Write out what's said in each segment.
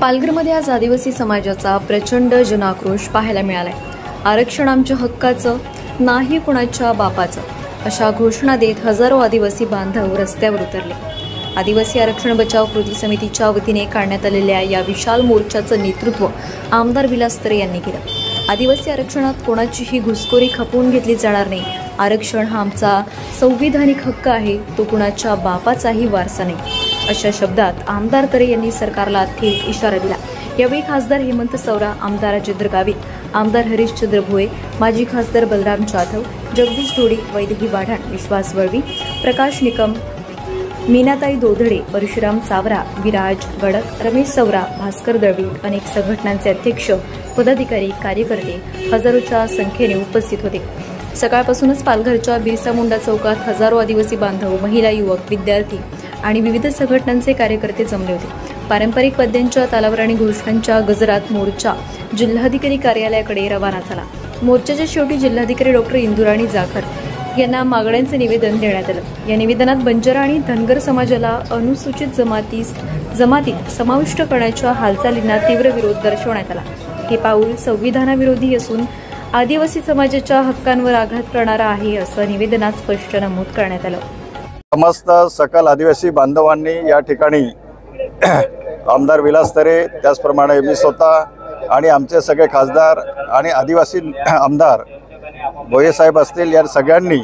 पालघरमध्ये आज आदिवासी समाजाचा प्रचंड जनाक्रोश पाहायला मिळालाय। आरक्षण आमच्या हक्काचं, नाही कुणाच्या बापाचं, अशा घोषणा देत हजारो आदिवासी बांधव रस्त्यावर उतरले। आदिवासी आरक्षण बचाव कृती समितीच्या वतीने काढण्यात आलेल्या या विशाल मोर्चाचं नेतृत्व आमदार विलास तरे यांनी केलं। आदिवासी आरक्षणात कोणाचीही घुसखोरी खपवून घेतली जाणार नाही। आरक्षण हा आमचा संविधानिक हक्क आहे, तो कुणाच्या बापाचाही वारसा नाही, अशा शब्दात आमदार तरे यांनी सरकारला थेट इशारा दिला। यावेळी खासदार हेमंत सौरा, आमदार अजिंद्र गावित, आमदार हरिश्चंद्र भोये, माजी खासदार बलराम जाधव, जगदीश ढोडी, वैदेही वाढाण, विश्वास वळवी, प्रकाश निकम, मीनाताई दोधडे, परशुराम चावरा, विराज गडक, रमेश सौरा, भास्कर दळवी, अनेक संघटनांचे अध्यक्ष, पदाधिकारी, कार्यकर्ते हजारोच्या संख्येने उपस्थित होते। सकाळपासूनच पालघरच्या बिरसा मुंडा चौकात हजारो आदिवासी बांधव, महिला, युवक, विद्यार्थी आणि विविध संघटनांचे कार्यकर्ते जमले होते। पारंपरिक वाद्यांच्या तालावर आणि घोषणांच्या गजरात मोर्चा जिल्हाधिकारी कार्यालयाकडे रवाना झाला। मोर्चाच्या शेवटी जिल्हाधिकारी डॉक्टर इंदुराणी जाखर यांना मागण्यांचे निवेदन देण्यात आलं। या निवेदनात बंजारा आणि धनगर समाजाला अनुसूचित जमातीत समाविष्ट करण्याच्या हालचालींना तीव्र विरोध दर्शवण्यात आला। हे पाऊल संविधानाविरोधी असून आदिवासी समाजाच्या हक्कांवर आघात करणारा आहे, असं निवेदनात स्पष्ट नमूद करण्यात आलं। समस्त सकल आदिवासी बांधवांनी या ठिकाणी आमदार विलास तरे, त्याचप्रमाणे मी स्वतः आणि आमचे सगळे खासदार आणि आदिवासी आमदार भोये साहेब असतील, या सगळ्यांनी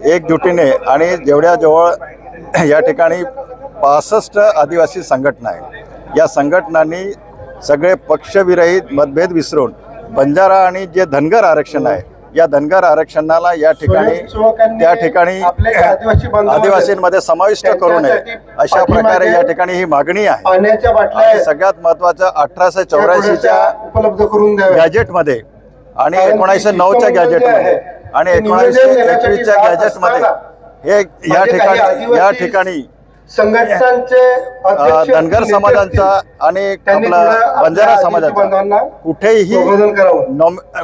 एकजुटीने आणि जेवढ्याजवळ या ठिकाणी 65 आदिवासी संघटना आहे, या संघटनांनी सगळे पक्षविरहित मतभेद विसरून बंजारा आणि जे धनगर आरक्षण आहे, या धनगर आरक्षणाला या ठिकाणी त्या ठिकाणी आदिवासींमध्ये समाविष्ट करू नये, अशा प्रकारे या ठिकाणी ही मागणी आहे। आणि सगळ्यात महत्त्वाचं 1884च्या गॅजेटमध्ये आणि 1909च्या गॅजेटमध्ये आणि 1921च्या गॅजेटमध्ये हे या ठिकाणी संघटनांचे धनगर समाजांचा आणि आपला बंजारा समाजाचा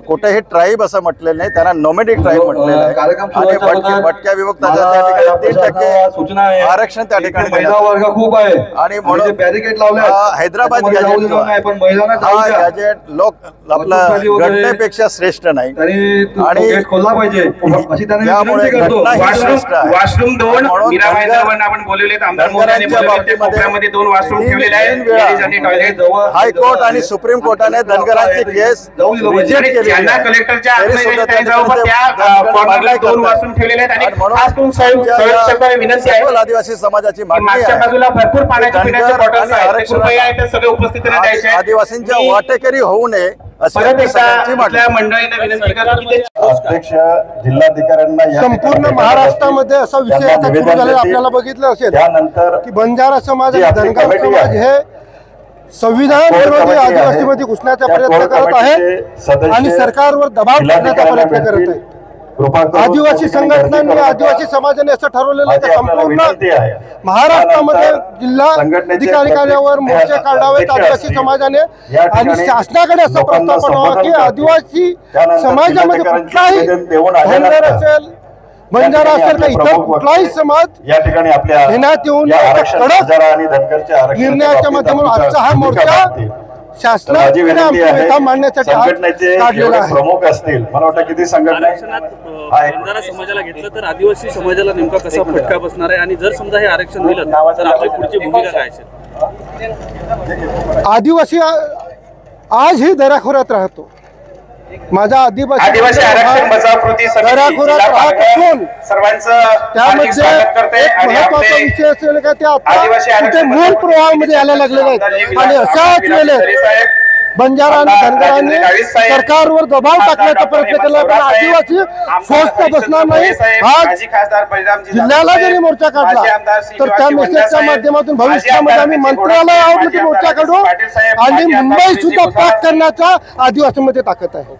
कुठेही ट्राईब असं म्हटलेलं नाही, त्यांना नॉमेडिक ट्राईब म्हटलेलं आहे। आणि भटक्या विमुक्तांच्या त्या ठिकाणी 3% आरक्षण त्या ठिकाणी खूप आहे आणि म्हणून बॅरिकेड लावले। हैदराबाद गॅजेट हा गॅजेट लोक आपलं घटनेपेक्षा श्रेष्ठ नाही आणि त्यामुळे घटना ही श्रेष्ठ आहे। हायकोर्ट आणि सुप्रीम कोर्टाने धनगरांची केस रिजेक्ट केली आहे। आदिवासी समाजाची मागणी आहे आदिवासींच्या वाटेकरी होऊ नये अशी अध्यक्ष जिल्हाधिकाऱ्यांना संपूर्ण महाराष्ट्रामध्ये असा विषय आपल्याला बघितलं असेल की बंजारा समाज आणि धनगर समाज हे संविधान विरोधी आदिवासीमध्ये घुसण्याचा प्रयत्न करत आहे आणि सरकारवर दबाव टाकण्याचा प्रयत्न करत आहे। आदिवासी संघटनांनी, आदिवासी समाजाने असं ठरवलेलं आहे की संपूर्ण महाराष्ट्रामध्ये जिल्हाधिकारी कार्यालयावर मोर्चे काढावेत आदिवासी समाजाने आणि शासनाकडे असं प्रस्ताव पाठवावा की आदिवासी समाजामध्ये कुठलाही धनगर असेल, बंजारा असेल, का इतर कुठलाही समाज या ठिकाणी आपल्या घेण्यात येऊन निर्णयाच्या माध्यमातून आजचा हा मोर्चा शासनाकडे मांडण्यासाठी प्रमुख असतील। मला वाटतं किती संघटना बंजारा समाजाला घेतलं तर आदिवासी समाजाला नेमका कसा फटका बसणार आहे आणि जर समजा हे आरक्षण दिलं तर आपली पुढची भूमिका काय असेल? आदिवासी आजही दऱ्याखोऱ्यात राहतो। माझा आदिवासी आरक्षण बचाव कृती समिती सर्वांचं महत्वाचा विषय असेल का त्या मूळ प्रवाहामध्ये यायला लागलेले आहेत आणि अशाच वेळेस बंजारा आणि धनगरांनी सरकारवर दबाव टाकण्याचा प्रयत्न केला, पण आदिवासी स्वस्थ बसणार नाही। आज जिल्ह्याला जरी मोर्चा काढला तर त्या मेसेजच्या माध्यमातून भविष्यामध्ये आम्ही मंत्रालयामध्ये मोर्चा काढू आणि मुंबई सुद्धा पॅक करण्याचा आदिवासीमध्ये ताकद आहे।